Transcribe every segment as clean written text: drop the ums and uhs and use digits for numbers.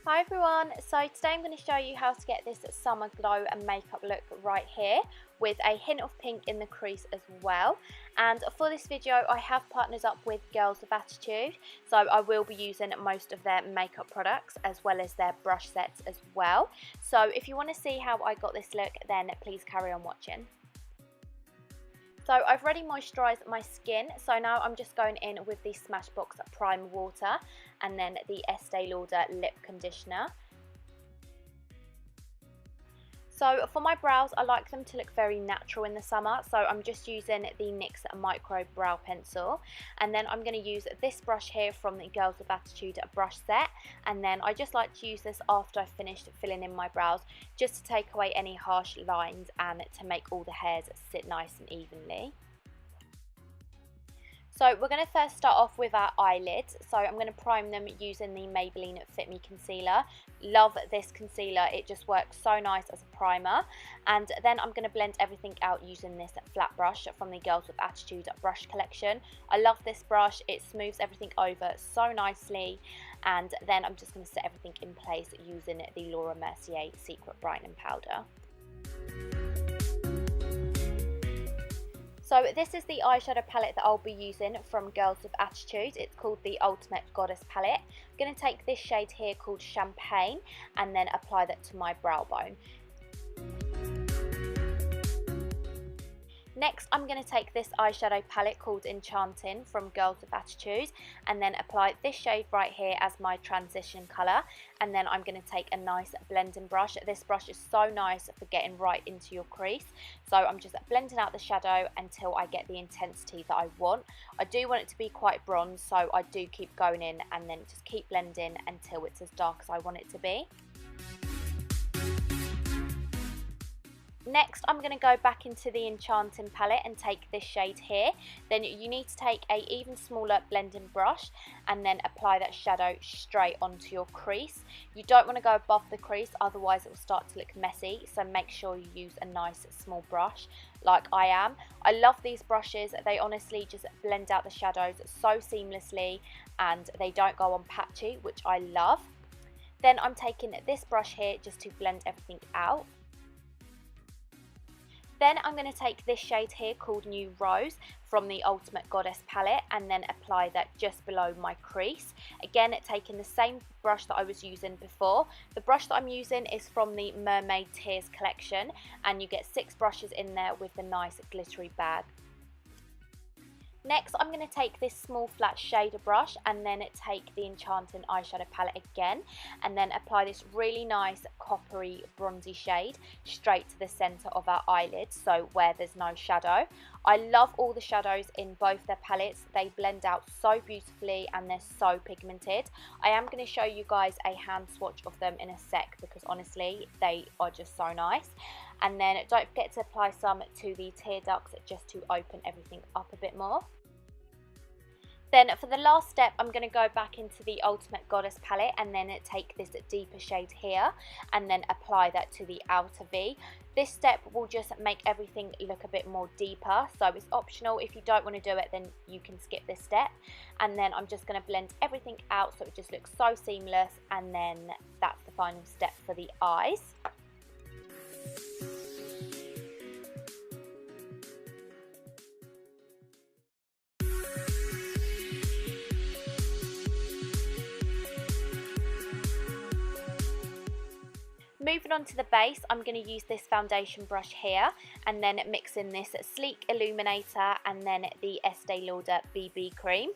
Hi everyone, so today I'm going to show you how to get this summer glow and makeup look right here with a hint of pink in the crease as well. And for this video I have partnered up with Girls with Attitude, so I will be using most of their makeup products as well as their brush sets as well. So if you want to see how I got this look, then please carry on watching. So I've already moisturised my skin, so now I'm just going in with the Smashbox Primer Water and then the Estee Lauder Lip Conditioner. So for my brows, I like them to look very natural in the summer, so I'm just using the NYX Micro Brow Pencil, and then I'm going to use this brush here from the Girls with Attitude brush set, and then I just like to use this after I've finished filling in my brows, just to take away any harsh lines and to make all the hairs sit nice and evenly. So we're going to first start off with our eyelids, so I'm going to prime them using the Maybelline Fit Me Concealer. Love this concealer, it just works so nice as a primer. And then I'm going to blend everything out using this flat brush from the Girls with Attitude brush collection. I love this brush, it smooths everything over so nicely. And then I'm just going to set everything in place using the Laura Mercier Secret Brightening Powder. So this is the eyeshadow palette that I'll be using from Girls with Attitude. It's called the Ultimate Goddess palette. I'm going to take this shade here called Champagne and then apply that to my brow bone. Next, I'm going to take this eyeshadow palette called Enchanting from Girls with Attitude and then apply this shade right here as my transition colour. And then I'm going to take a nice blending brush. This brush is so nice for getting right into your crease. So I'm just blending out the shadow until I get the intensity that I want. I do want it to be quite bronze, so I do keep going in and then just keep blending until it's as dark as I want it to be. Next, I'm going to go back into the Enchanting palette and take this shade here. Then you need to take a even smaller blending brush and then apply that shadow straight onto your crease. You don't want to go above the crease, otherwise it will start to look messy, so make sure you use a nice small brush like I am. I love these brushes, they honestly just blend out the shadows so seamlessly and they don't go on patchy, which I love. Then I'm taking this brush here just to blend everything out. Then I'm going to take this shade here called New Rose from the Ultimate Goddess palette and then apply that just below my crease. Again, taking the same brush that I was using before. The brush that I'm using is from the Mermaid Tears collection and you get 6 brushes in there with the nice glittery bag. Next, I'm going to take this small flat shader brush and then take the Enchanting eyeshadow palette again and then apply this really nice coppery bronzy shade straight to the centre of our eyelid, so where there's no shadow. I love all the shadows in both their palettes, they blend out so beautifully and they're so pigmented. I am going to show you guys a hand swatch of them in a sec because honestly they are just so nice. And then don't forget to apply some to the tear ducts just to open everything up a bit more. Then for the last step, I'm going to go back into the Ultimate Goddess palette and then take this deeper shade here and then apply that to the outer V. This step will just make everything look a bit more deeper, so it's optional. If you don't want to do it, then you can skip this step. And then I'm just going to blend everything out so it just looks so seamless, and then that's the final step for the eyes. Moving on to the base, I'm going to use this foundation brush here and then mix in this Sleek Illuminator and then the Estee Lauder BB Cream.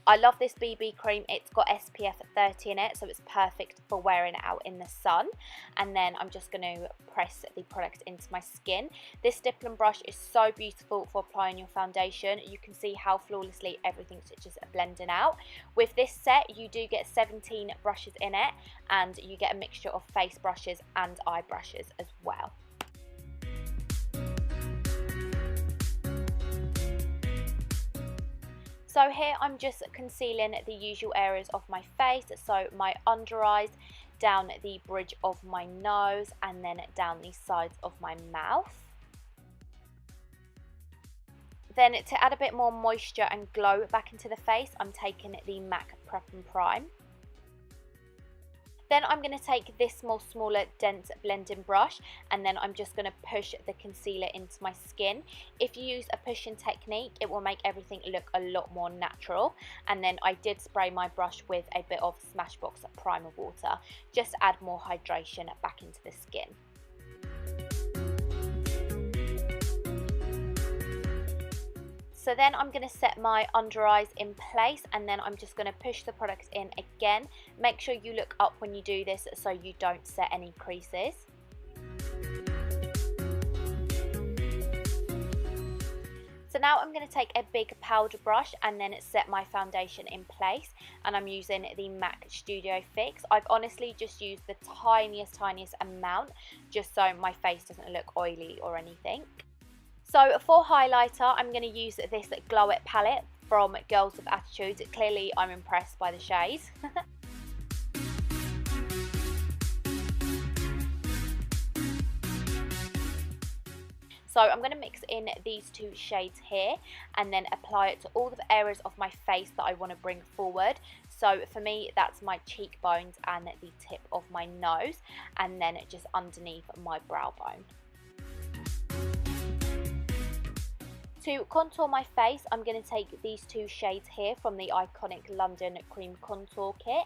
I love this BB cream, it's got SPF 30 in it, so it's perfect for wearing it out in the sun. And then I'm just going to press the product into my skin. This stippling brush is so beautiful for applying your foundation. You can see how flawlessly everything's just blending out. With this set, you do get 17 brushes in it, and you get a mixture of face brushes and eye brushes as well. So here I'm just concealing the usual areas of my face, so my under eyes, down the bridge of my nose and then down the sides of my mouth. Then to add a bit more moisture and glow back into the face, I'm taking the MAC Prep and Prime. Then I'm going to take this smaller dense blending brush, and then I'm just going to push the concealer into my skin. If you use a pushing technique, it will make everything look a lot more natural. And then I did spray my brush with a bit of Smashbox primer water, just to add more hydration back into the skin. So then I'm going to set my under eyes in place, and then I'm just going to push the products in again. Make sure you look up when you do this so you don't set any creases. So now I'm going to take a big powder brush and then set my foundation in place, and I'm using the MAC Studio Fix. I've honestly just used the tiniest amount just so my face doesn't look oily or anything. So for highlighter, I'm going to use this GlowIt palette from Girls with Attitude. Clearly I'm impressed by the shade. So I'm going to mix in these two shades here and then apply it to all the areas of my face that I want to bring forward. So for me, that's my cheekbones and the tip of my nose, and then just underneath my brow bone. To contour my face, I'm going to take these two shades here from the iconic London Cream Contour Kit,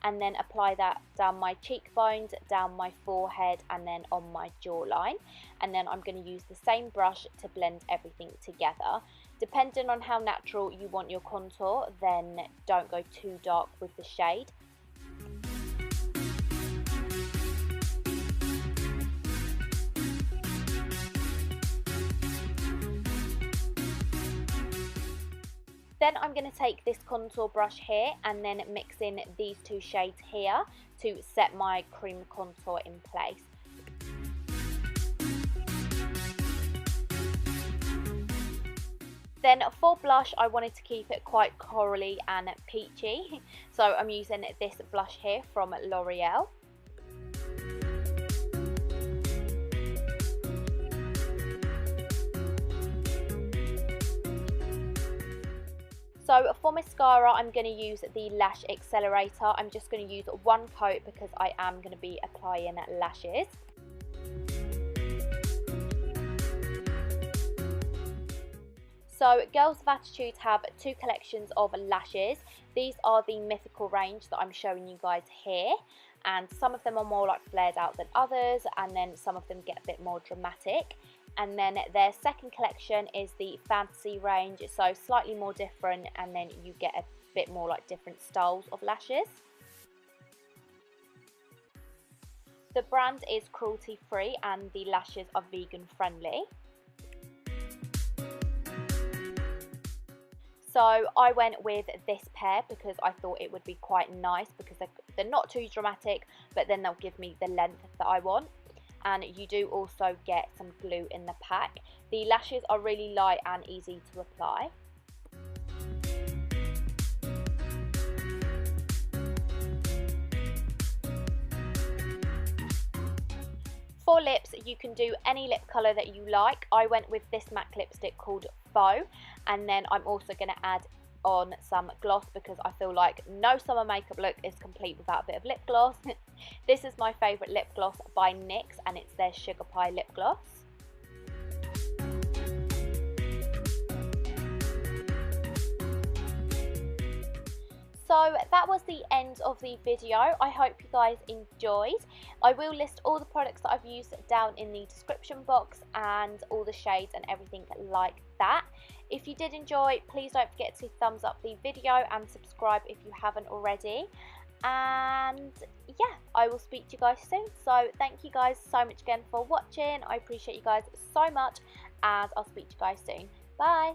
and then apply that down my cheekbones, down my forehead, and then on my jawline. And then I'm going to use the same brush to blend everything together. Depending on how natural you want your contour, then don't go too dark with the shade. Then I'm going to take this contour brush here and then mix in these two shades here to set my cream contour in place. Then for blush, I wanted to keep it quite corally and peachy, so I'm using this blush here from L'Oreal. So for mascara, I'm going to use the Lash Accelerator. I'm just going to use one coat because I am going to be applying lashes. So Girls of Attitude have two collections of lashes. These are the Mythical range that I'm showing you guys here. And some of them are more like flared out than others, and then some of them get a bit more dramatic. And then their second collection is the Fantasy range, so slightly more different, and then you get a bit more like different styles of lashes. The brand is cruelty free and the lashes are vegan friendly. So I went with this pair because I thought it would be quite nice because they're not too dramatic, but then they'll give me the length that I want. And you do also get some glue in the pack. The lashes are really light and easy to apply. For lips, you can do any lip colour that you like. I went with this MAC lipstick called Faux, and then I'm also going to add on some gloss because I feel like no summer makeup look is complete without a bit of lip gloss. This is my favourite lip gloss by NYX, and it's their Sugar Pie lip gloss. So that was the end of the video. I hope you guys enjoyed. I will list all the products that I've used down in the description box and all the shades and everything like that. If you did enjoy, please don't forget to thumbs up the video and subscribe if you haven't already. And yeah, I will speak to you guys soon. So thank you guys so much again for watching. I appreciate you guys so much, and I'll speak to you guys soon. Bye.